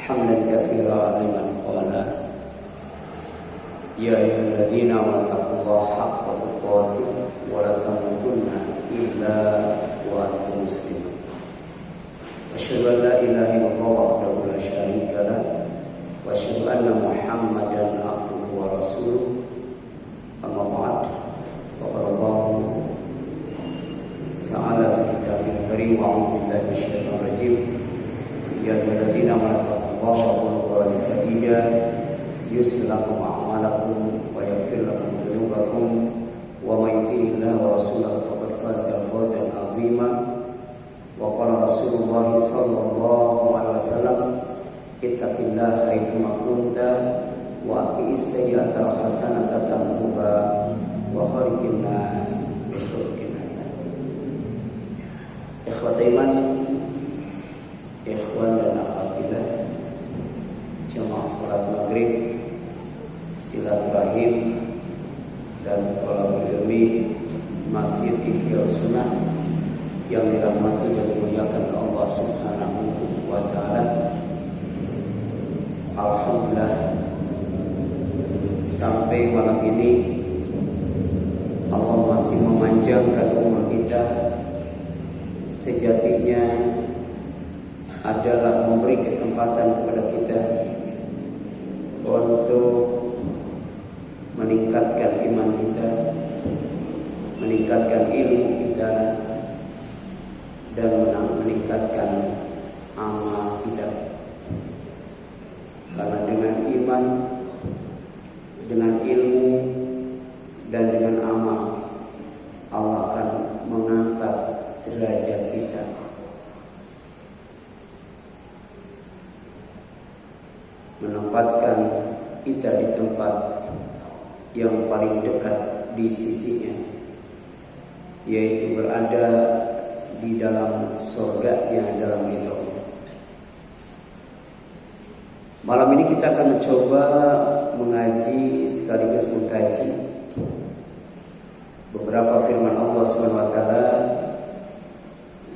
حمدا كثيرا لمن قال يا أيها الذين آمنوا اتقوا الله حق تقاته ولا تموتن إلا وأنتم مسلمون أشهد أن لا إله إلا الله وحده لا شريك له وأشهد أن محمدا عبده ورسوله أما بعد فقال الله تعالى في كتابه الكريم وأعوذ بالله من الشيطان الرجيم يا أيها الذين آمنوا اتقوا الله وقولوا قولا سديدا يصلح لكم أعمالكم ويغفر لكم ذنوبكم ومن يطع الله ورسوله فقد فاز فوزا عظيما وقال رسول الله صلى الله عليه وسلم اتق الله حيثما كنت وأتبع السيئة الحسنة تمحوها وخالق الناس بخلق حسن. Ikhwat iman, ikhwan dan akhwatilah, jemaah salat maghrib, silaturahim dan thalabul ilmi Masjid Ihya Sunnah yang dirahmati dan dimuliakan Allah Subhanahu wa taala. Alhamdulillah, sampai malam ini Allah masih memanjangkan umur kita. Sejatinya adalah memberi kesempatan kepada kita untuk meningkatkan iman kita, meningkatkan ilmu kita, dan meningkatkan amal kita. Karena dengan iman, dengan ilmu, dan dengan amal, Allah akan mengangkat derajat kita. Menempatkan kita di tempat yang paling dekat di sisinya, yaitu berada di dalam surganya, dalam ridhonya. Malam ini kita akan mencoba mengaji sekaligus mengkaji beberapa firman Allah SWT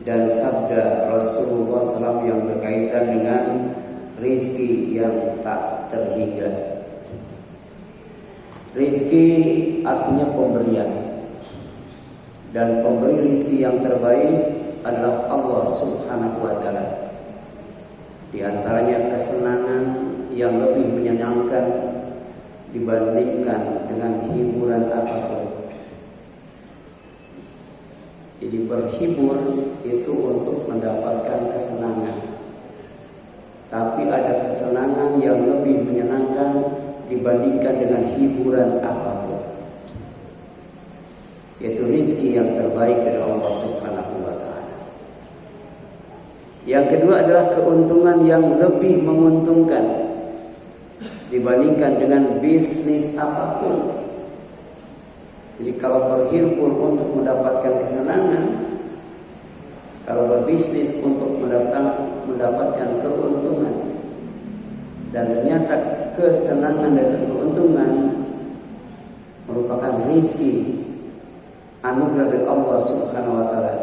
dan sabda Rasulullah SAW yang berkaitan dengan rizki yang tak terhingga. Rizki artinya pemberian, dan pemberi rizki yang terbaik adalah Allah Subhanahu wa taala. Di antaranya kesenangan yang lebih menyenangkan dibandingkan dengan hiburan apapun. Jadi berhibur itu untuk mendapatkan kesenangan, tapi ada kesenangan yang lebih menyenangkan dibandingkan dengan hiburan apapun, yaitu rizki yang terbaik dari Allah Subhanahu wa ta'ala. Yang kedua adalah keuntungan yang lebih menguntungkan dibandingkan dengan bisnis apapun. Jadi kalau berhibur untuk mendapatkan kesenangan, kalau berbisnis untuk mendapatkan keuntungan, dan ternyata kesenangan dan keuntungan merupakan rizki anugerah dari Allah Subhanahu wa taala.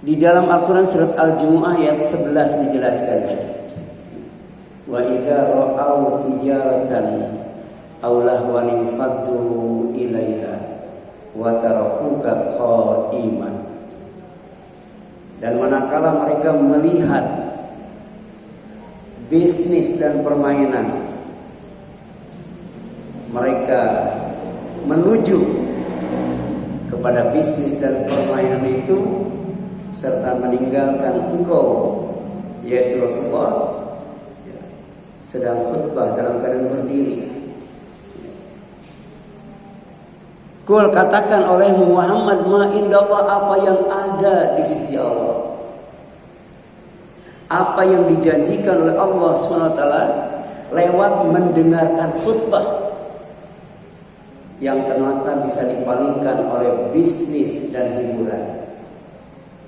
Di dalam Al-Quran surat Al-Jumu'ah ayat 11 dijelaskan, wa idza ra'au tijaratan aw lahwan faddu ilaiha wa tarakuka qa'iman. Dan manakala mereka melihat bisnis dan permainan, mereka menuju kepada bisnis dan permainan itu serta meninggalkan engkau, yaitu Rasulullah, sedang khutbah dalam keadaan berdiri. Kul, katakan oleh Muhammad, ma indallah, apa yang ada di sisi Allah, apa yang dijanjikan oleh Allah SWT lewat mendengarkan khutbah yang ternyata bisa dipalingkan oleh bisnis dan hiburan,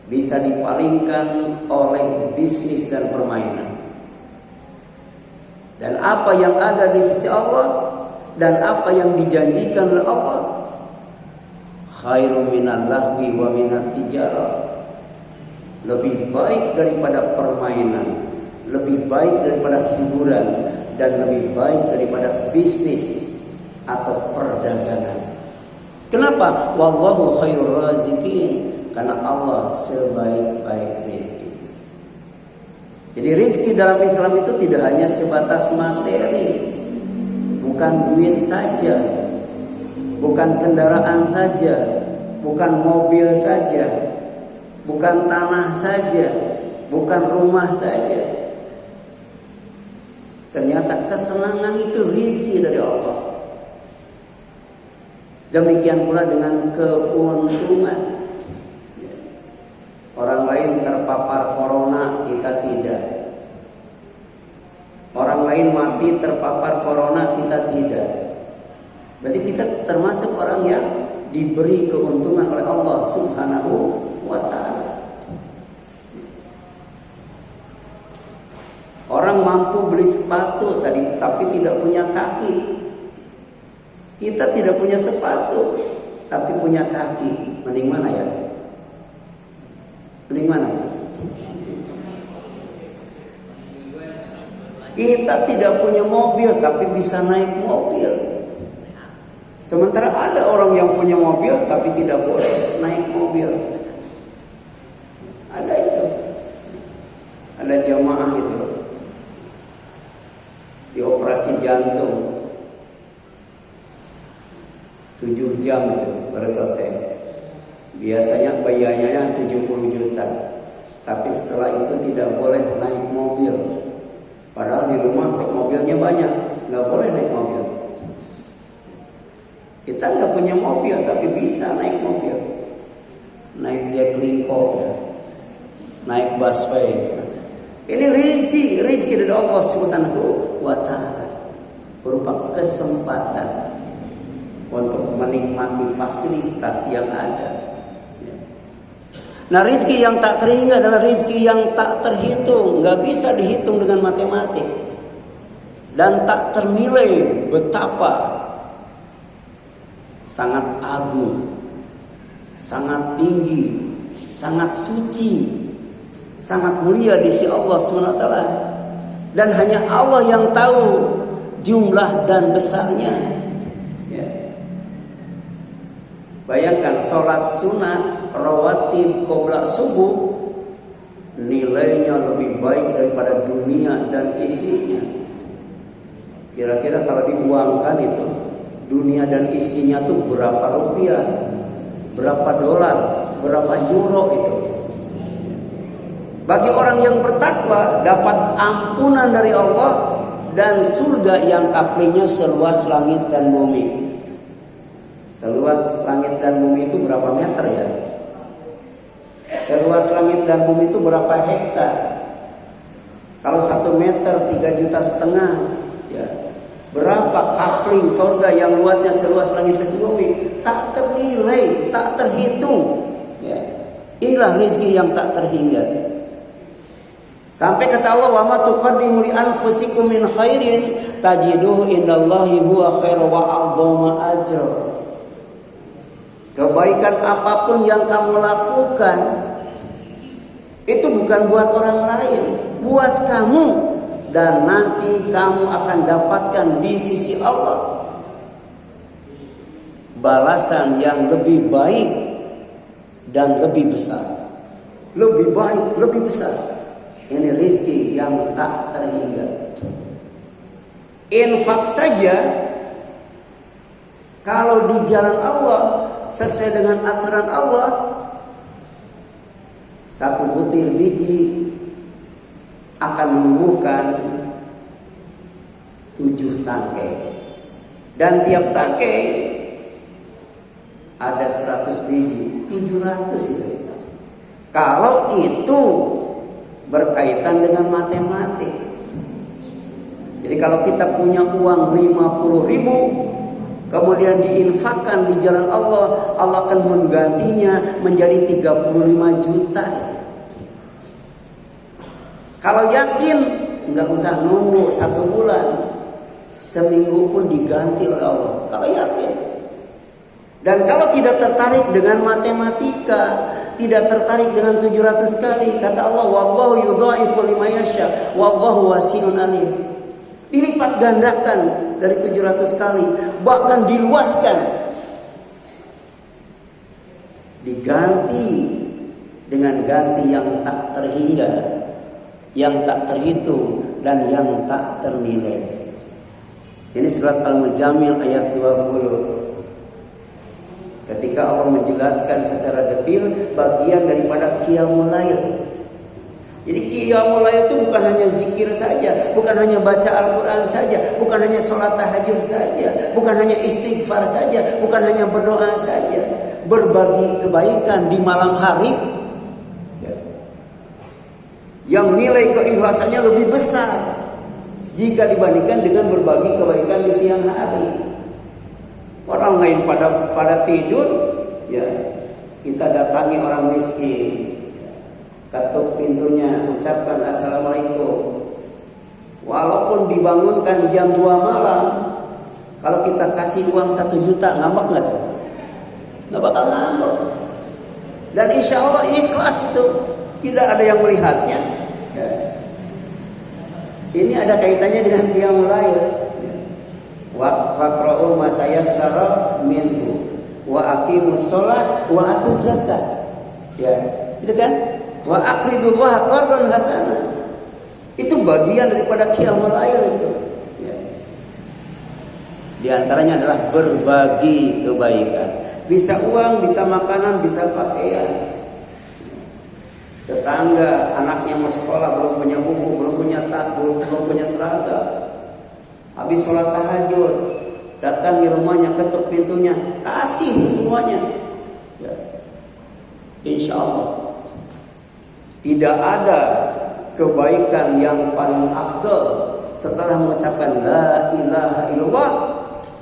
bisa dipalingkan oleh bisnis dan permainan. Dan apa yang ada di sisi Allah dan apa yang dijanjikan oleh Allah khairum minal lahwi wa minat tijarah, lebih baik daripada permainan, lebih baik daripada hiburan, dan lebih baik daripada bisnis atau perdagangan. Kenapa? Wallahu khairur raziqin. Karena Allah sebaik-baik rezeki. Jadi rezeki dalam Islam itu tidak hanya sebatas materi, bukan duit saja, bukan kendaraan saja, bukan mobil saja, bukan tanah saja, bukan rumah saja. Ternyata kesenangan itu rezeki dari Allah. Demikian pula dengan keuntungan. Orang lain terpapar corona, kita tidak. Orang lain mati terpapar corona, kita tidak. Berarti kita termasuk orang yang diberi keuntungan oleh Allah Subhanahu wa ta'ala. Orang mampu beli sepatu tapi tidak punya kaki. Kita tidak punya sepatu tapi punya kaki. Mending mana ya? Mending mana ya? Kita tidak punya mobil tapi bisa naik mobil. Sementara ada orang yang punya mobil tapi tidak boleh naik mobil. Ada itu. Ada jamaah itu. Dioperasi jantung 7 jam itu baru selesai. Biasanya biayanya 70 juta. Tapi setelah itu tidak boleh naik mobil. Padahal di rumah mobilnya banyak, nggak boleh naik mobil. Kita nggak punya mobil tapi bisa naik mobil. Naik Jaklingko, naik busway. Ini rezeki dari Allah Subhanahu wa ta'ala. Berupa kesempatan untuk menikmati fasilitas yang ada. Nah, rezeki yang tak terhingga adalah rezeki yang tak terhitung, nggak bisa dihitung dengan matematik, dan tak ternilai betapa sangat agung, sangat tinggi, sangat suci, sangat mulia di sisi Allah SWT. Dan hanya Allah yang tahu jumlah dan besarnya. Ya. Bayangkan sholat sunat rawatib qobla subuh nilainya lebih baik daripada dunia dan isinya. Kira-kira kalau diuangkan itu dunia dan isinya tuh berapa rupiah, berapa dolar, berapa euro itu. Bagi orang yang bertakwa dapat ampunan dari Allah dan surga yang kaplingnya seluas langit dan bumi. Seluas langit dan bumi itu berapa meter ya? Seluas langit dan bumi itu berapa hektar? Kalau 1 meter 3,5 juta ya. Berapa kapling surga yang luasnya seluas langit dan bumi? Tak ternilai, tak terhitung ya. Inilah rezeki yang tak terhingga. Sampai kata Allah, wa ma tuqaddimu li anfusikum min khairin tajiduhu indallahi huwa khairu wa a'dhama ajra. Kebaikan apapun yang kamu lakukan itu bukan buat orang lain, buat kamu, dan nanti kamu akan dapatkan di sisi Allah balasan yang lebih baik dan lebih besar. Lebih baik, lebih besar. Ini rezeki yang tak terhingga. Infak saja kalau di jalan Allah sesuai dengan aturan Allah, 1 butir biji akan menumbuhkan 7 tangkai, dan tiap tangkai ada 100 biji, 700 itu. Kalau itu berkaitan dengan matematik. Jadi kalau kita punya uang 50.000 kemudian diinfakkan di jalan Allah, Allah akan menggantinya menjadi 35 juta. Kalau yakin, nggak usah nunggu 1 bulan, seminggu pun diganti oleh Allah. Kalau yakin, Dan kalau tidak tertarik dengan matematika, tidak tertarik dengan 700 kali, kata Allah, wallahu yudha'ifu liman yasha, wallahu wasi'un alim. Dilipat gandakan dari 700 kali, bahkan diluaskan. Diganti dengan ganti yang tak terhingga, yang tak terhitung, dan yang tak ternilai. Ini surat Al-Muzammil ayat 20. Ketika Allah menjelaskan secara detail bagian daripada qiyamul lail. Jadi qiyamul lail itu bukan hanya zikir saja, bukan hanya baca Al-Quran saja, bukan hanya sholat tahajud saja, bukan hanya istighfar saja, bukan hanya berdoa saja. Berbagi kebaikan di malam hari yang nilai keikhlasannya lebih besar jika dibandingkan dengan berbagi kebaikan di siang hari. Orang lain pada tidur, ya kita datangi orang miskin, ketuk pintunya, ucapkan assalamualaikum. Walaupun dibangunkan jam 2 malam, kalau kita kasih uang 1 juta, ngambek nggak tuh? Nggak bakal ngambek. Dan insya Allah ikhlas itu, tidak ada yang melihatnya. Ya. Ini ada kaitannya dengan qiyamul lail. Wa faqra'u ma tayassara minhu wa aqimus shalah wa atuz zakat. Ya, itu kan? Wa aqridullaha qardan hasanah. Itu bagian daripada qiyamul lail itu. Ya. Di antaranya adalah berbagi kebaikan. Bisa uang, bisa makanan, bisa pakaian. Tetangga anaknya mau sekolah belum punya buku, belum punya tas, belum punya seragam. Habis sholat tahajud, datang di rumahnya, ketuk pintunya, kasih itu semuanya. Ya. Insya Allah tidak ada kebaikan yang paling afdal setelah mengucapkan la ilaha illallah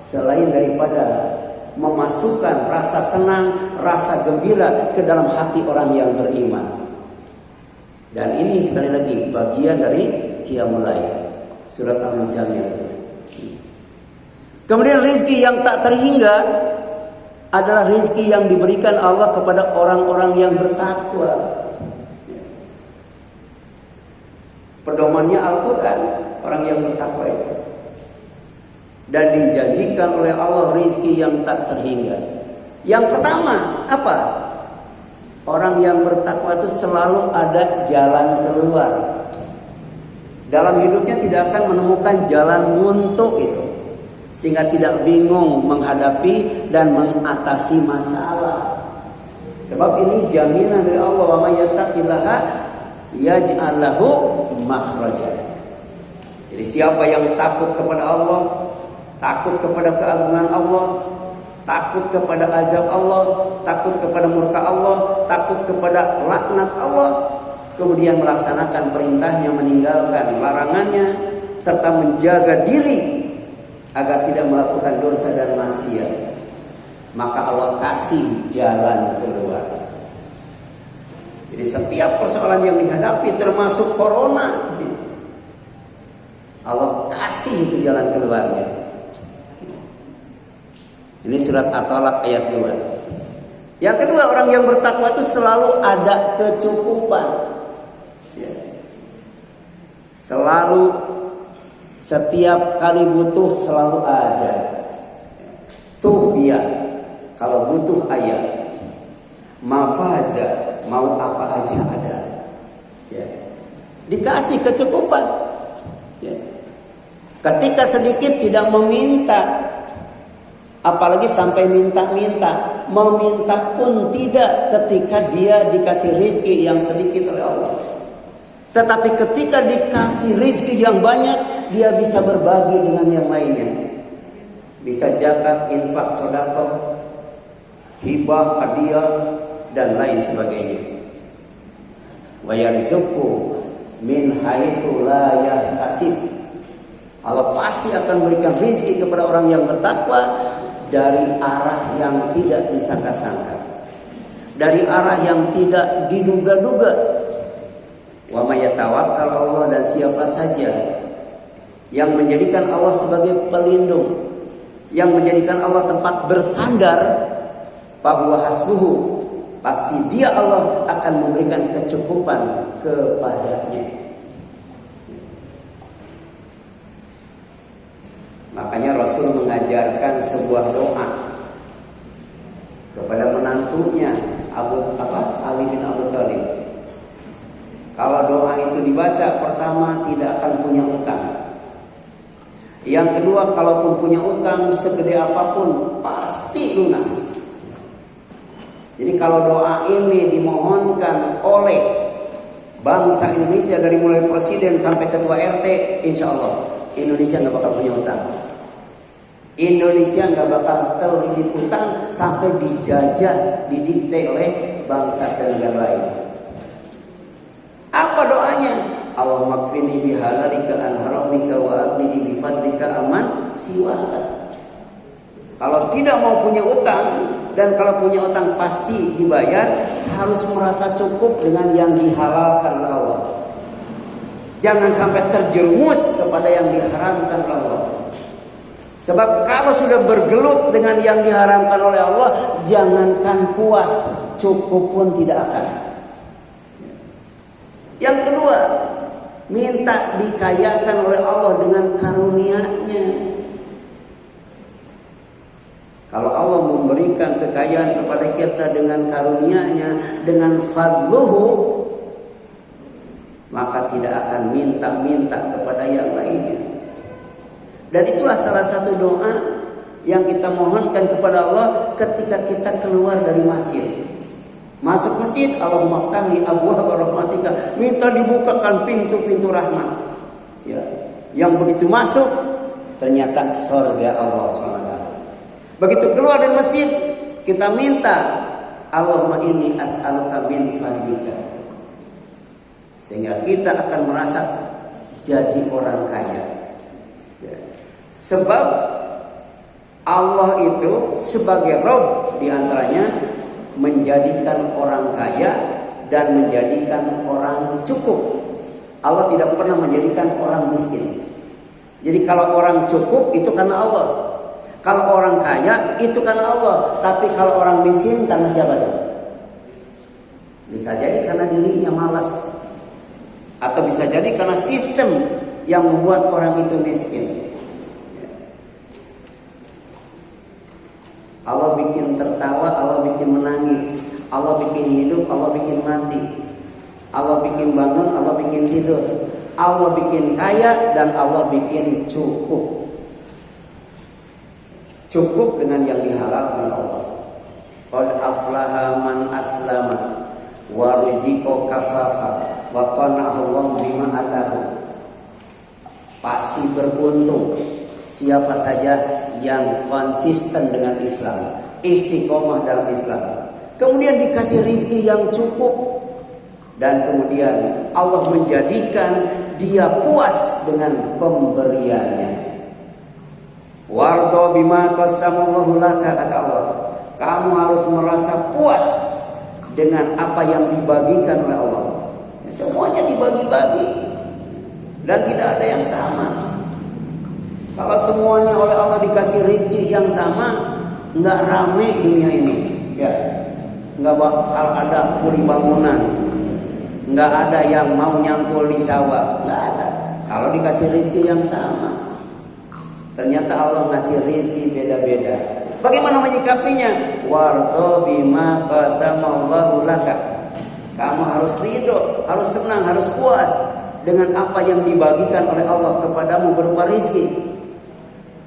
selain daripada memasukkan rasa senang, rasa gembira ke dalam hati orang yang beriman. Dan ini sekali lagi bagian dari qiyamul lail, surat Al-Muzammil. Kemudian rizki yang tak terhingga adalah rizki yang diberikan Allah kepada orang-orang yang bertakwa. Pedomannya Al-Quran, orang yang bertakwa itu. Dan dijanjikan oleh Allah rizki yang tak terhingga. Yang pertama, apa? Orang yang bertakwa itu selalu ada jalan keluar. Dalam hidupnya tidak akan menemukan jalan buntu itu. Sehingga tidak bingung menghadapi dan mengatasi masalah. Sebab ini jaminan dari Allah, wa may yattaqillaha yaj'al lahu makhraja. Jadi siapa yang takut kepada Allah, takut kepada keagungan Allah, takut kepada azab Allah, takut kepada murka Allah, takut kepada laknat Allah, kemudian melaksanakan perintahnya, meninggalkan larangannya, serta menjaga diri agar tidak melakukan dosa dan maksiat, maka Allah kasih jalan keluar. Jadi setiap persoalan yang dihadapi, termasuk corona, Allah kasih itu jalan keluarnya. Ini surat At-Talaq ayat 2. Yang kedua, orang yang bertakwa itu selalu ada kecukupan. Selalu, setiap kali butuh selalu ada. Tuh dia, kalau butuh ayam, mafaza, mau apa aja ada. Ya. Dikasih kecukupan. Ya. Ketika sedikit tidak meminta, apalagi sampai minta-minta, meminta pun tidak ketika dia dikasih rezeki yang sedikit oleh Allah. Tetapi ketika dikasih rezeki yang banyak, dia bisa berbagi dengan yang lainnya. Bisa zakat, infak, sedekah, hibah, hadiah, dan lain sebagainya. Wa yarzuqu min haitsu la yahtasib. Allah pasti akan berikan rezeki kepada orang yang bertakwa dari arah yang tidak disangka-sangka, dari arah yang tidak diduga-duga. Wa may yatawakkal Allah, dan siapa saja yang menjadikan Allah sebagai pelindung, yang menjadikan Allah tempat bersandar, fahuwa hasbuhu, pasti dia Allah akan memberikan kecukupan kepadanya. Makanya Rasul mengajarkan sebuah doa kepada menantunya Ali bin Abi Thalib. Kalau doa itu dibaca, pertama tidak akan punya utang. Yang kedua, kalaupun punya utang segede apapun pasti lunas. Jadi kalau doa ini dimohonkan oleh bangsa Indonesia dari mulai presiden sampai ketua RT, insya Allah Indonesia nggak bakal punya utang. Indonesia nggak bakal terlilit utang sampai dijajah, didikte oleh bangsa dan negara lain. Apa doanya? Allahumma kfini bihalalika an haramika wa aghnini bifadlika aman siwaka. Kalau tidak mau punya utang, dan kalau punya utang pasti dibayar, harus merasa cukup dengan yang dihalalkan oleh Allah. Jangan sampai terjerumus kepada yang diharamkan oleh Allah. Sebab kalau sudah bergelut dengan yang diharamkan oleh Allah, jangankan puas, cukup pun tidak akan. Yang kedua, minta dikayakan oleh Allah dengan karunia-Nya. Kalau Allah memberikan kekayaan kepada kita dengan karunia-Nya, dengan fadluhu, maka tidak akan minta-minta kepada yang lainnya. Dan itulah salah satu doa yang kita mohonkan kepada Allah ketika kita keluar dari masjid. Masuk masjid, Allahumma ftahli abwaab rahmatika, minta dibukakan pintu-pintu rahmat. Ya, yang begitu masuk ternyata surga Allah SWT. Begitu keluar dari masjid, kita minta Allahumma inni as'aluka min fadlika, sehingga kita akan merasa jadi orang kaya. Ya. Sebab Allah itu sebagai Rabb diantaranya menjadikan orang kaya dan menjadikan orang cukup. Allah tidak pernah menjadikan orang miskin. Jadi kalau orang cukup itu karena Allah. Kalau orang kaya itu karena Allah. Tapi kalau orang miskin karena siapa tuh? Bisa jadi karena dirinya malas, atau bisa jadi karena sistem yang membuat orang itu miskin. Allah bikin tertawa, Allah bikin menangis, Allah bikin hidup, Allah bikin mati, Allah bikin bangun, Allah bikin tidur, Allah bikin kaya, dan Allah bikin cukup. Cukup dengan yang dihalalkan Allah. Qad aflaha man aslama wa rizqo kafafa wa qana'ahu Allah bima atahu. Pasti beruntung siapa saja yang konsisten dengan Islam, istiqomah dalam Islam, kemudian dikasih rezeki yang cukup, dan kemudian Allah menjadikan dia puas dengan pemberiannya. Wardo bima qasamallahu laka, kata Allah, kamu harus merasa puas dengan apa yang dibagikan oleh Allah. Semuanya dibagi-bagi dan tidak ada yang sama. Kalau semuanya oleh Allah dikasih rezeki yang sama, nggak rame dunia ini, ya, nggak bakal ada kuli bangunan, nggak ada yang mau nyangkul di sawah, nggak ada. Kalau dikasih rezeki yang sama, ternyata Allah ngasih rezeki beda-beda. Bagaimana menyikapinya? Wardo bima qasamallahu laka. Kamu harus ridho, harus senang, harus puas dengan apa yang dibagikan oleh Allah kepadamu berupa rezeki.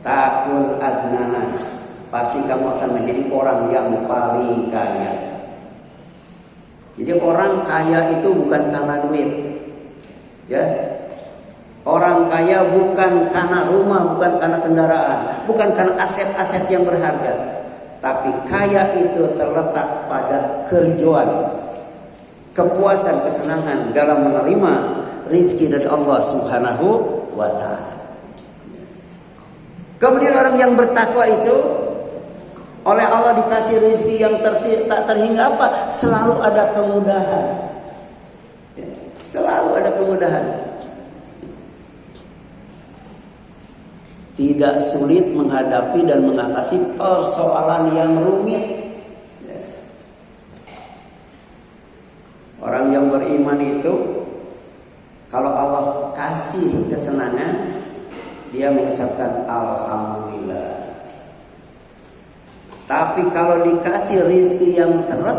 Takul agnanas, pasti kamu akan menjadi orang yang paling kaya. Jadi orang kaya itu bukan karena duit, ya. Orang kaya bukan karena rumah, bukan karena kendaraan, bukan karena aset-aset yang berharga. Tapi kaya itu terletak pada keriduan, kepuasan, kesenangan dalam menerima rezeki dari Allah Subhanahu wa ta'ala. Kemudian orang yang bertakwa itu oleh Allah dikasih rezeki yang tak terhingga apa? Selalu ada kemudahan. Selalu ada kemudahan. Tidak sulit menghadapi dan mengatasi persoalan yang rumit. Kalau Allah kasih kesenangan, dia mengucapkan alhamdulillah. Tapi kalau dikasih rizki yang seret,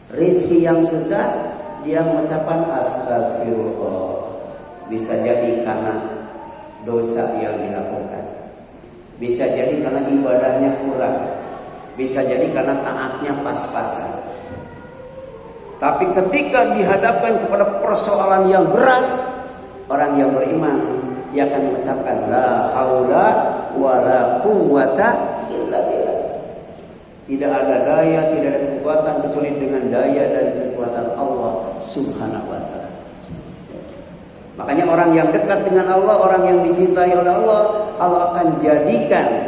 rizki yang susah, dia mengucapkan astagfirullah. Bisa jadi karena dosa yang dilakukan, bisa jadi karena ibadahnya kurang, bisa jadi karena taatnya pas-pasan. Tapi ketika dihadapkan kepada persoalan yang berat, orang yang beriman, dia akan mengucapkan la haula wala quwwata illa billah. Tidak ada daya, tidak ada kekuatan kecuali dengan daya dan kekuatan Allah Subhanahu wa ta'ala. Makanya orang yang dekat dengan Allah, orang yang dicintai oleh Allah, Allah akan jadikan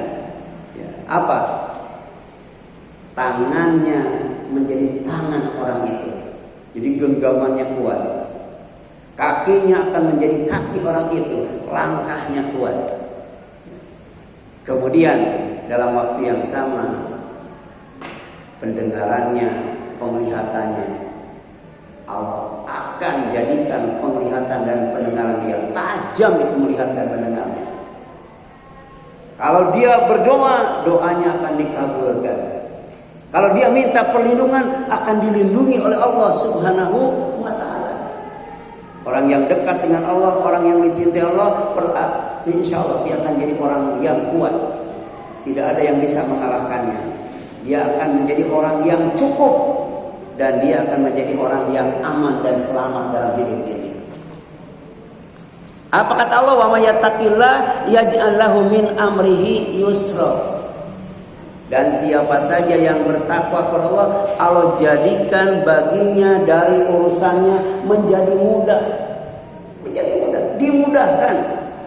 tangannya menjadi tangan orang itu. Jadi genggamannya kuat. Kakinya akan menjadi kaki orang itu, langkahnya kuat. Kemudian dalam waktu yang sama, pendengarannya, penglihatannya, Allah akan jadikan penglihatan dan pendengaran dia tajam, itu melihat dan mendengarnya. Kalau dia berdoa, doanya akan dikabulkan. Kalau dia minta perlindungan, akan dilindungi oleh Allah Subhanahu wa ta'ala. Orang yang dekat dengan Allah, orang yang dicintai Allah, insya Allah dia akan jadi orang yang kuat. Tidak ada yang bisa mengalahkannya. Dia akan menjadi orang yang cukup, dan dia akan menjadi orang yang aman dan selamat dalam hidup ini. Apa kata Allah? Wa may yattaqillah yaj'al lahu min amrihi yusra. Dan siapa saja yang bertakwa kepada Allah, Allah jadikan baginya dari urusannya menjadi mudah. Menjadi mudah, dimudahkan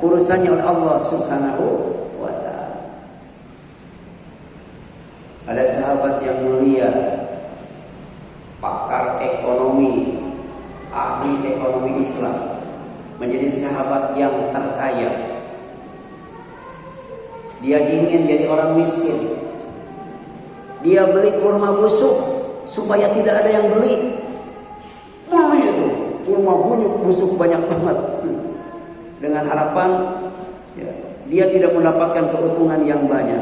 urusannya oleh Allah Subhanahu wa ta'ala. Ada sahabat yang mulia, pakar ekonomi, ahli ekonomi Islam, menjadi sahabat yang terkaya. Dia ingin jadi orang miskin. Dia beli kurma busuk supaya tidak ada yang beli. Beli itu kurma busuk banyak banget, dengan harapan dia tidak mendapatkan keuntungan yang banyak.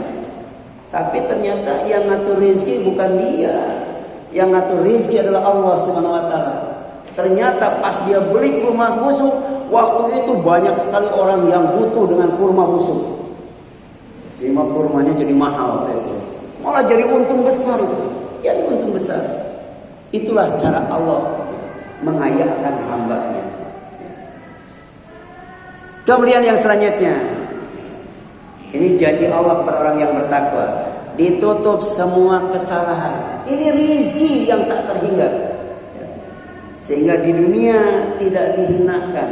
Tapi ternyata yang ngatur rezeki bukan dia. Yang ngatur rezeki adalah Allah Subhanahu wa ta'ala. Ternyata pas dia beli kurma busuk, waktu itu banyak sekali orang yang butuh dengan kurma busuk. Sehingga kurmanya jadi mahal itu. Malah jadi untung besar itu. Jadi untung besar. Itulah cara Allah mengayakan hambanya. Kemudian yang selanjutnya, ini janji Allah kepada orang yang bertakwa, ditutup semua kesalahan. Ini rizki yang tak terhingga, sehingga di dunia tidak dihinakan,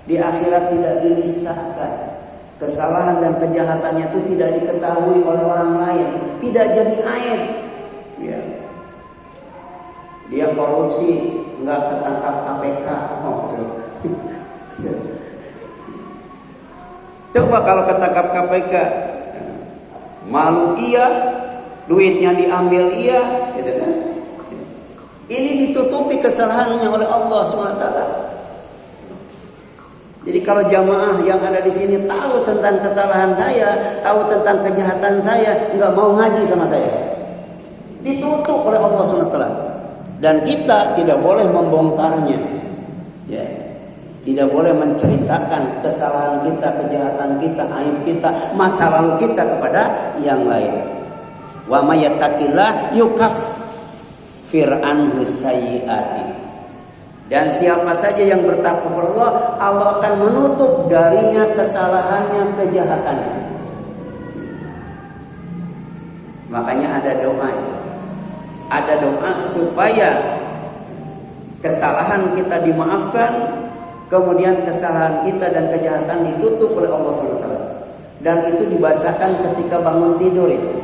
di akhirat tidak dinistakan. Kesalahan dan kejahatannya itu tidak diketahui oleh orang lain, tidak jadi aib. Dia korupsi, nggak ketangkap KPK. Coba kalau ketangkap KPK, malu iya, duitnya diambil iya, gitu kan? Ini ditutupi kesalahannya oleh Allah SWT. Jadi kalau jamaah yang ada di sini tahu tentang kesalahan saya, tahu tentang kejahatan saya, nggak mau ngaji sama saya, ditutup oleh Allah SWT. Dan kita tidak boleh membongkarnya, tidak boleh menceritakan kesalahan kita, kejahatan kita, aib kita, masa lalu kita kepada yang lain. Wa may yattaqillah yukaffir anhu sayyi'ati. Dan siapa saja yang bertakwa kepada Allah, Allah akan menutup darinya kesalahannya, kejahatannya. Makanya ada doa itu. Ada doa supaya kesalahan kita dimaafkan, kemudian kesalahan kita dan kejahatan ditutup oleh Allah SWT. Dan itu dibacakan ketika bangun tidur itu.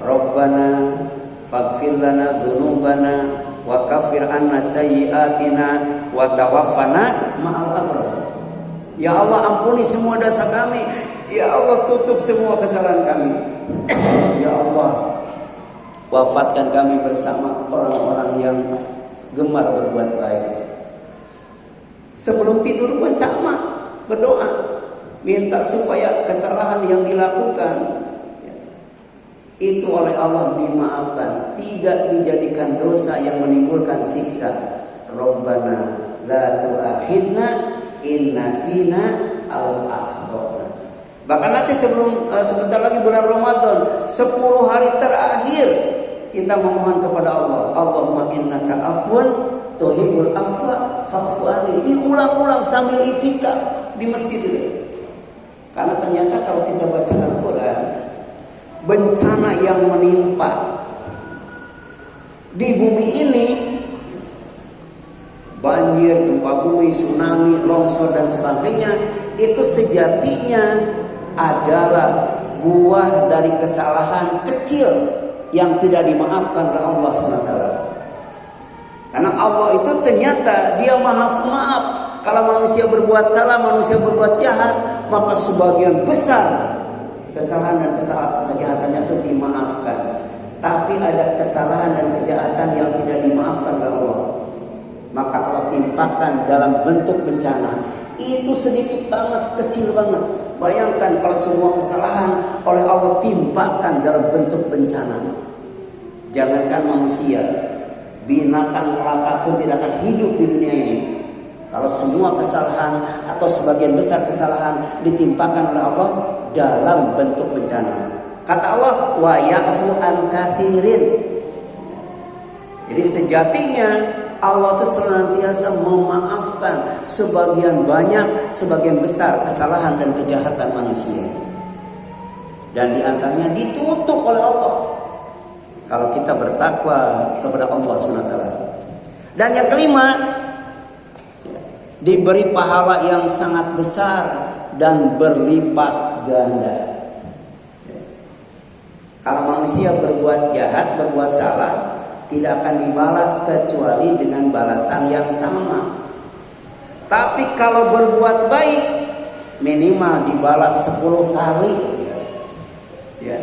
Rabbana faghfir lana dzunubana wa kaffir anna sayyi'atina wa tawaffana ma'al abrar. Ya Allah, ampuni semua dosa kami. Ya Allah, tutup semua kesalahan kami. Ya Allah, wafatkan kami bersama orang-orang yang gemar berbuat baik. Sebelum tidur pun sama, berdoa, minta supaya kesalahan yang dilakukan itu oleh Allah dimaafkan, tidak dijadikan dosa yang menimbulkan siksa. Rabbana la tu'akhidna in nasina aw akhtana. Bahkan nanti sebentar lagi bulan Ramadan, 10 hari terakhir kita memohon kepada Allah, Allahumma innaka afwan tuhibbul afwa fa'fu anni. Diulang-ulang sambil itikaf di masjid itu. Karena ternyata kalau kita baca Al-Quran, bencana yang menimpa di bumi ini, banjir, gempa bumi, tsunami, longsor dan sebagainya, itu sejatinya adalah buah dari kesalahan kecil yang tidak dimaafkan oleh Allah SWT. Karena Allah itu ternyata Dia maaf. Kalau manusia berbuat salah, manusia berbuat jahat, maka sebagian besar kesalahan dan kejahatannya itu dimaafkan. Tapi ada kesalahan dan kejahatan yang tidak dimaafkan oleh Allah, maka Allah timpakan dalam bentuk bencana. Itu sedikit banget, kecil banget. Bayangkan kalau semua kesalahan oleh Allah timpakan dalam bentuk bencana. Jangankan manusia, binatang melata pun tidak akan hidup di dunia ini kalau semua kesalahan atau sebagian besar kesalahan ditimpakan oleh Allah dalam bentuk bencana. Kata Allah, wa ya'fu an katsirin. Jadi sejatinya Allah itu senantiasa memaafkan sebagian banyak, sebagian besar kesalahan dan kejahatan manusia. Dan diantaranya ditutup oleh Allah kalau kita bertakwa kepada Allah SWT. Dan yang kelima, diberi pahala yang sangat besar dan berlipat ganda. Kalau manusia berbuat jahat, berbuat salah, tidak akan dibalas kecuali dengan balasan yang sama. Tapi kalau berbuat baik, minimal dibalas 10 kali. Ya.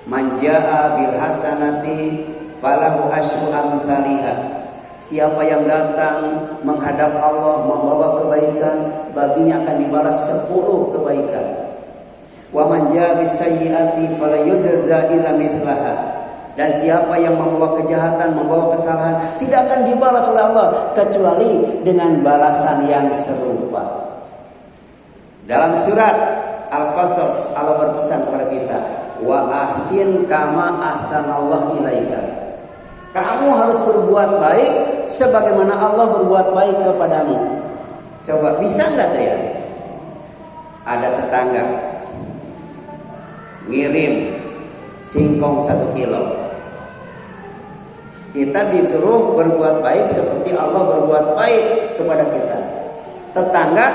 Man jaa bil hasanati falahu asyru amsalihha. Siapa yang datang menghadap Allah membawa kebaikan, baginya akan dibalas 10 kebaikan. Wa man jaa bis sayyiati fala yujza illa mithlaha. Dan siapa yang membawa kejahatan, membawa kesalahan, tidak akan dibalas oleh Allah kecuali dengan balasan yang serupa. Dalam surat Al-Qasas, Allah berpesan kepada kita, wa ahsin kama ahsanallahu ilaika. Kamu harus berbuat baik sebagaimana Allah berbuat baik kepadamu. Coba, bisa nggak tuh ya? Ada tetangga ngirim singkong 1 kilo. Kita disuruh berbuat baik seperti Allah berbuat baik kepada kita. Tetangga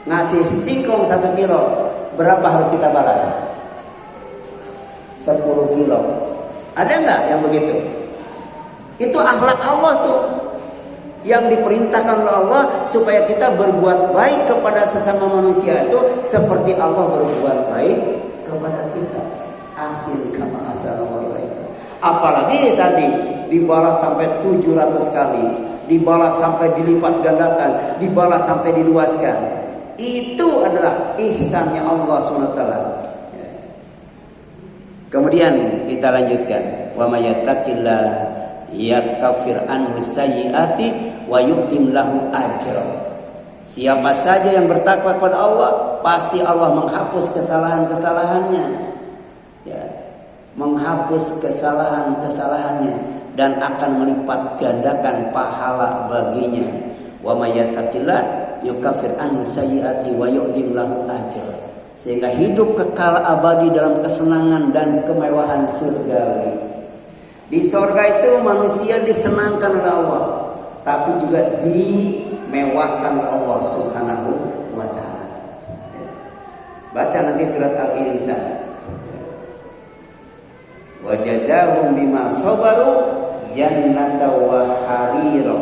ngasih singkong 1 kilo, berapa harus kita balas? 10 kilo. Ada nggak yang begitu? Itu akhlak Allah tuh, yang diperintahkan oleh Allah supaya kita berbuat baik kepada sesama manusia itu seperti Allah berbuat baik kepada kita. Asin kama ahsanallahu ilaika. Apalagi tadi dibalas sampai 700 kali, dibalas sampai dilipat gandakan, dibalas sampai diluaskan. Itu adalah ihsannya Allah SWT. Kemudian kita lanjutkan, wa may yattaqillah yakfir anhu sayyiati wa yu'tim lahu ajra. Siapa saja yang bertakwa kepada Allah, pasti Allah menghapus kesalahan-kesalahannya, ya, menghapus kesalahan-kesalahannya dan akan melipat gandakan pahala baginya. Wa may yattaqillah yukafir anhu sayyiati wa yu'tim lahu ajra. Sehingga hidup kekal abadi dalam kesenangan dan kemewahan surgawi. Di surga itu manusia disenangkan oleh Allah, tapi juga dimewahkan oleh Allah Subhanahu wa ta'ala. Baca nanti surat Al-Insan. Wa jazaahum bima sabaru jannata wa harira.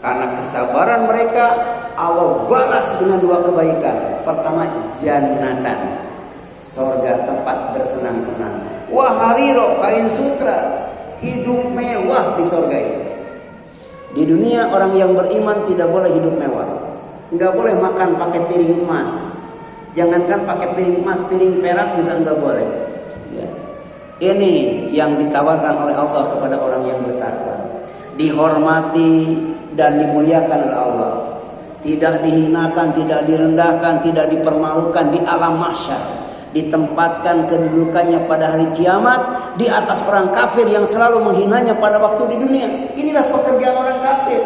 Karena kesabaran mereka, Allah balas dengan 2 kebaikan. Pertama, jannatan, surga tempat bersenang-senang. Wa harira, kain sutra, hidup mewah di surga itu. Di dunia orang yang beriman tidak boleh hidup mewah. Nggak boleh makan pakai piring emas. Jangankan pakai piring emas, piring perak juga nggak boleh. Ya. Ini yang ditawarkan oleh Allah kepada orang yang bertakwa. Dihormati dan dimuliakan oleh Allah. Tidak dihinakan, tidak direndahkan, tidak dipermalukan di alam mahsyar. Ditempatkan kedudukannya pada hari kiamat di atas orang kafir yang selalu menghinanya pada waktu di dunia. Inilah pekerjaan orang kafir.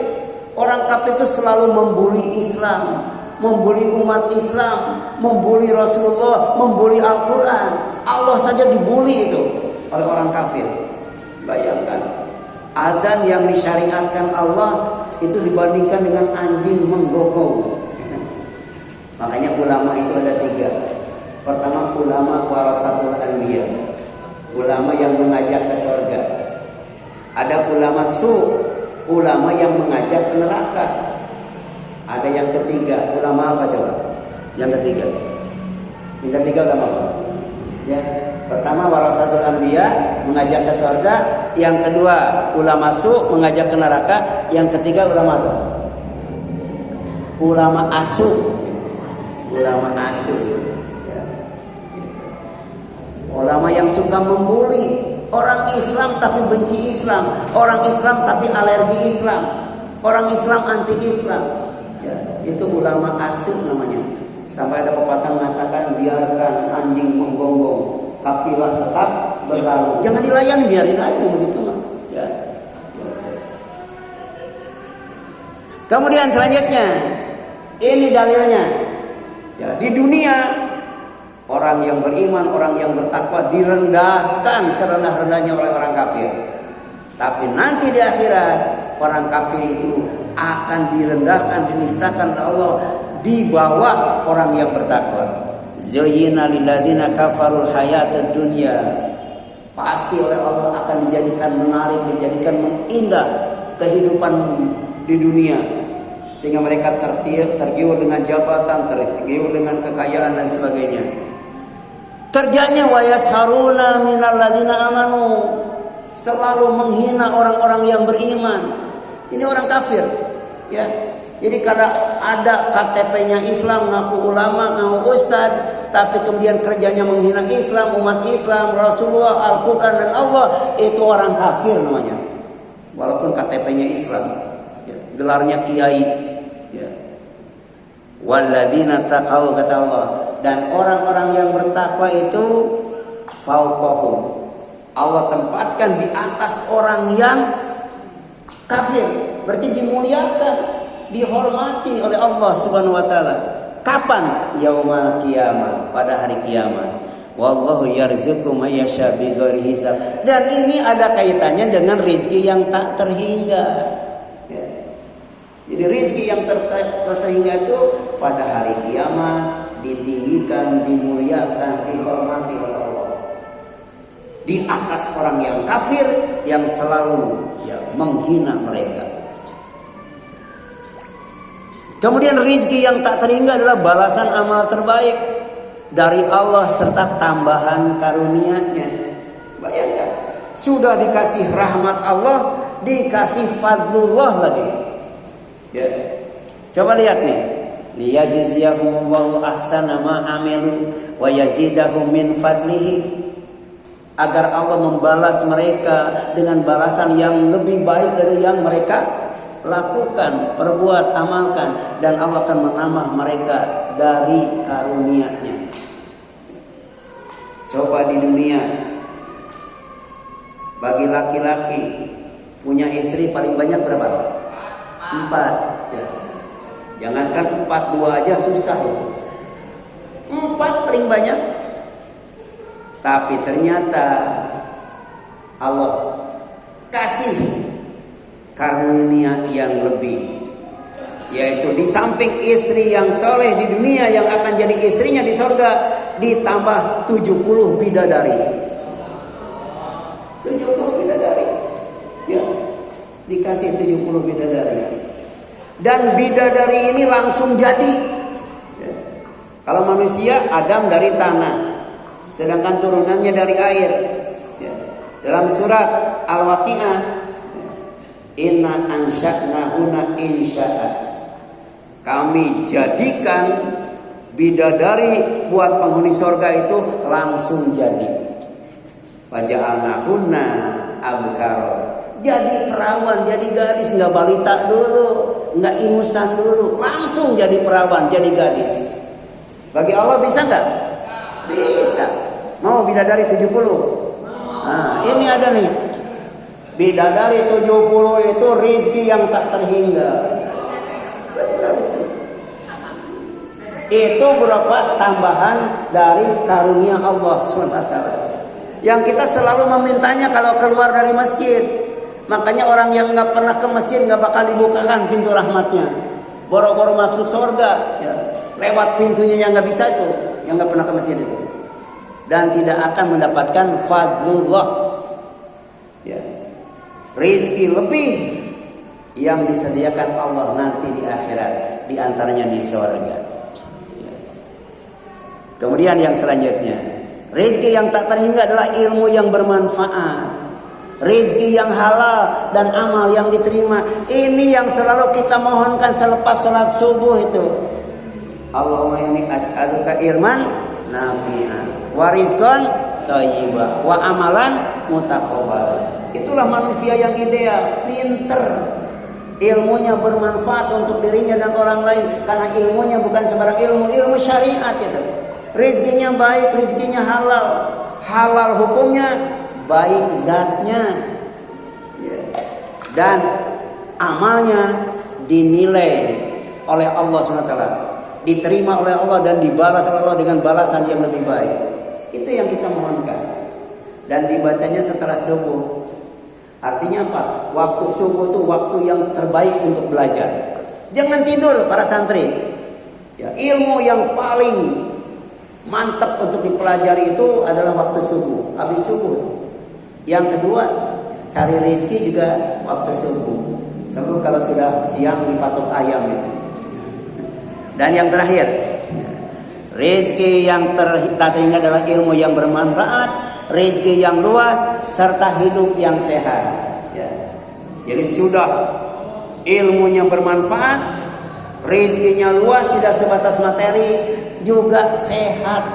Orang kafir itu selalu membuli Islam, membuli umat Islam, membuli Rasulullah, membuli Al-Quran. Allah saja dibuli itu oleh orang kafir. Bayangkan, azan yang disyariatkan Allah itu dibandingkan dengan anjing menggonggong. Makanya ulama itu ada 3. Pertama, ulama warasatul anbiya, ulama yang mengajak ke surga. Ada ulama ulama yang mengajak ke neraka. Ada yang ketiga, ulama apa coba? Yang ketiga. Yang ketiga ulama apa? Ya, pertama warasatul anbiya, mengajak ke surga. Yang kedua, ulama mengajak ke neraka. Yang ketiga ulama apa? Ulama asu. Ulama asu. Ulama yang suka membuli orang Islam tapi benci Islam, orang Islam tapi alergi Islam, orang Islam anti Islam. Ya, itu ulama asing namanya. Sampai ada pepatah mengatakan biarkan anjing menggonggong, kapilah tetap berlalu. Jangan dilayani, biarin aja begitu mah. Ya. Kemudian selanjutnya, ini dalilnya. Ya, di dunia orang yang beriman, orang yang bertakwa direndahkan serendah-rendahnya oleh orang kafir. Tapi nanti di akhirat orang kafir itu akan direndahkan, dinistakan oleh Allah di bawah orang yang bertakwa. Zayyana lil ladzina kafarul hayatad dunya. Pasti oleh Allah akan dijadikan menarik, dijadikan indah kehidupan di dunia. Sehingga mereka tergiur dengan jabatan, tergiur dengan kekayaan dan sebagainya. Kerjanya wa yasharuna minal ladzina amanu, selalu menghina orang-orang yang beriman. Ini orang kafir, ya. Jadi kalau ada KTP-nya Islam, ngaku ulama, ngaku ustad, tapi kemudian kerjanya menghina Islam, umat Islam, Rasulullah, Al-Quran dan Allah, itu orang kafir namanya. Walaupun KTP-nya Islam, ya. Gelarnya kiai, ya. Walladzina taqaw, kata Allah. Dan orang-orang yang bertakwa itu fauqahum, Allah tempatkan di atas orang yang kafir. Berarti dimuliakan, dihormati oleh Allah Subhanahu wa taala. Kapan? Yaumul qiyamah, pada hari kiamat. Wallahu yarzuqu may yasha bighairi hisab. Dan ini ada kaitannya dengan rezeki yang tak terhingga. Ya. Jadi rezeki yang terhingga itu pada hari kiamat ditinggikan, dimuliakan, dihormati oleh Allah di atas orang yang kafir yang selalu menghina mereka. Kemudian rizki yang tak terhingga adalah balasan amal terbaik dari Allah serta tambahan karunia-Nya. Bayangkan, sudah dikasih rahmat Allah, dikasih fadlullah lagi. Ya. Coba lihat nih. Liyajziyahumullahu ahsana ma amilu wa yazidahum min fadlihi, agar Allah membalas mereka dengan balasan yang lebih baik dari yang mereka lakukan, perbuat, amalkan, dan Allah akan menambah mereka dari karunia-Nya. Coba di dunia, bagi laki-laki punya istri paling banyak berapa? 4. Ya. Jangankan 4, 2 aja susah itu. 4 paling banyak. Tapi ternyata Allah kasih karunia yang lebih, yaitu di samping istri yang soleh di dunia yang akan jadi istrinya di surga, ditambah 70 bidadari. 70 bidadari. Ya. Dikasih 70 bidadari. Dan bidadari ini langsung jadi. Ya. Kalau manusia, Adam dari tanah, sedangkan turunannya dari air. Ya. Dalam surat Al-Waqi'ah, Inna ansha'nahunna insya'a. Kami jadikan bidadari buat penghuni surga itu langsung jadi. Faja'alnahunna abkar. Jadi perawan, jadi gadis, nggak balita dulu, nggak ingusan dulu, langsung jadi perawan, jadi gadis. Bagi Allah bisa nggak? Bisa. Mau bidadari 70? Nah, ini ada nih. Bidadari 70 itu rizki yang tak terhingga. Benar itu. Itu berapa tambahan dari karunia Allah SWT. Yang kita selalu memintanya kalau keluar dari masjid. Makanya orang yang nggak pernah ke masjid nggak bakal dibukakan pintu rahmatnya. Boro-boro masuk surga, ya, lewat pintunya yang nggak bisa itu, yang nggak pernah ke masjid itu, dan tidak akan mendapatkan fadlullah, ya, rizki lebih yang disediakan Allah nanti di akhirat, di antaranya di surga. Ya. Kemudian yang selanjutnya, rizki yang tak terhingga adalah ilmu yang bermanfaat. Rizki yang halal dan amal yang diterima. Ini yang selalu kita mohonkan selepas sholat subuh itu. Allahumma inni as'aluka ilman nafi'an wa rizqan thayyiban wa amalan mutaqabbalan. Itulah manusia yang ideal, pinter. Ilmunya bermanfaat untuk dirinya dan orang lain. Karena ilmunya bukan sembarang ilmu, ilmu syariat itu. Rizkinya baik, rizkinya halal. Halal hukumnya, baik zatnya, ya, dan amalnya dinilai oleh Allah SWT, diterima oleh Allah dan dibalas oleh Allah dengan balasan yang lebih baik. Itu yang kita mohonkan. Dan dibacanya setelah subuh. Artinya apa? Waktu subuh itu waktu yang terbaik untuk belajar. Jangan tidur para santri. Ya, ilmu yang paling mantap untuk dipelajari itu adalah waktu subuh, habis subuh. Yang kedua, cari rezeki juga waktu subuh. Sebelum kalau sudah siang dipatok ayam itu. Dan yang terakhir, rezeki yang terhingga adalah ilmu yang bermanfaat, rezeki yang luas, serta hidup yang sehat. Ya. Jadi sudah ilmunya bermanfaat, rezekinya luas, tidak sebatas materi, juga sehat.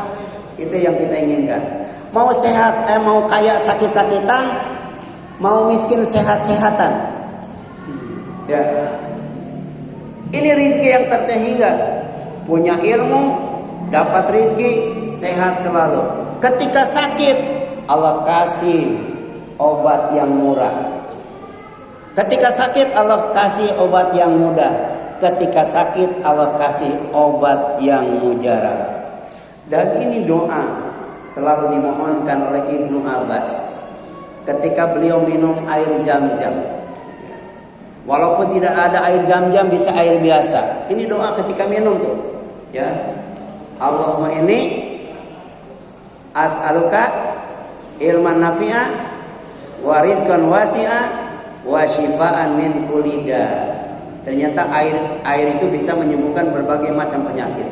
Itu yang kita inginkan. Mau sehat, mau kaya sakit-sakitan, mau miskin sehat-sehatan. Ya. Ini rezeki yang terhingga. Punya ilmu, dapat rezeki, sehat selalu. Ketika sakit, Allah kasih obat yang murah. Ketika sakit, Allah kasih obat yang mudah. Ketika sakit, Allah kasih obat yang mujarab. Dan ini doa selalu dimohonkan oleh Ibnu Abbas ketika beliau minum air Zam-Zam. Walaupun tidak ada air Zam-Zam, bisa air biasa. Ini doa ketika minum tuh, ya. Allahumma inni as'aluka ilman nafi'a wa rizqan wasi'a wa shifaan min kulli da. Ternyata air itu bisa menyembuhkan berbagai macam penyakit.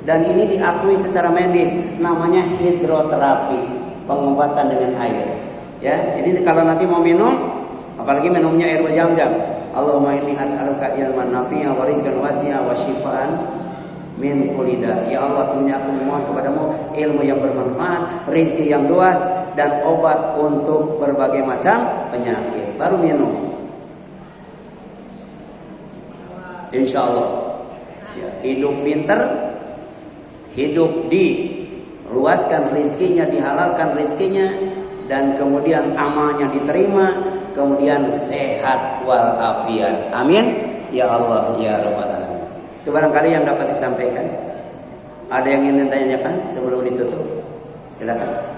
Dan ini diakui secara medis, namanya hidroterapi, pengobatan dengan air. Ya, jadi kalau nanti mau minum, apalagi minumnya air Zam-Zam, Allahumma inni as'aluka ilman nafi'a wa rizqan wasi'a wa shifaan min kulli da. Ya Allah, semuanya aku memohon kepadamu ilmu yang bermanfaat, rezeki yang luas, dan obat untuk berbagai macam penyakit. Baru minum. Insya Allah, ya, hidup pinter, hidup diluaskan rezekinya, dihalalkan rezekinya, dan kemudian amalnya diterima, kemudian sehat walafiat. Amin ya Allah ya Rabbal alamin. Itu barangkali yang dapat disampaikan. Ada yang ingin ditanyakan sebelum ditutup? Silakan.